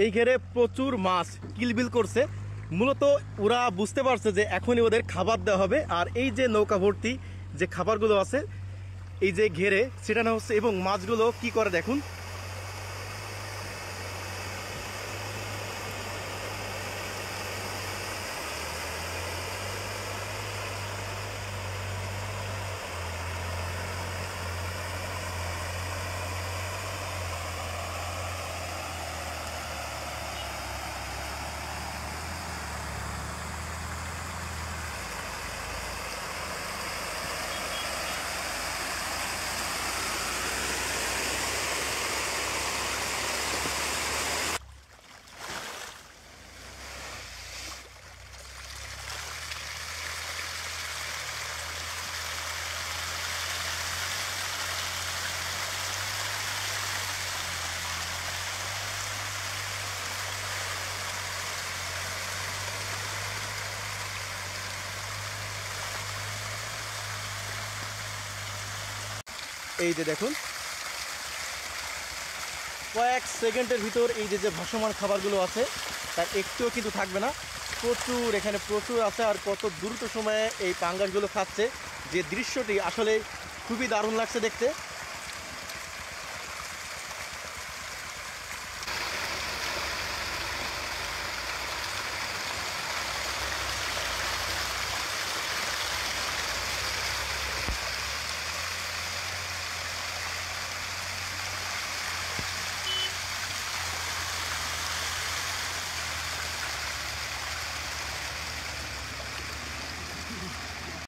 এই ঘেরে প্রচুর মাছ কিলবিল করছে। মূলত ওরা বুঝতে পারছে যে এখনই ওদের খাবার দেওয়া হবে। আর এই যে নৌকা ভর্তি যে খাবারগুলো আছে এই যে ঘেরে ছিটানো হচ্ছে, এবং মাছগুলো কি করে দেখুন। এই যে দেখুন কয়েক সেকেন্ডের ভিতর এই যে যে ভাসমান খাবারগুলো আছে তার একটুও কিন্তু থাকবে না। প্রচুর এখানে প্রচুর আছে। আর কত দ্রুত সময়ে এই পাঙ্গাসগুলো খাচ্ছে, যে দৃশ্যটি আসলে খুবই দারুণ লাগছে দেখতে।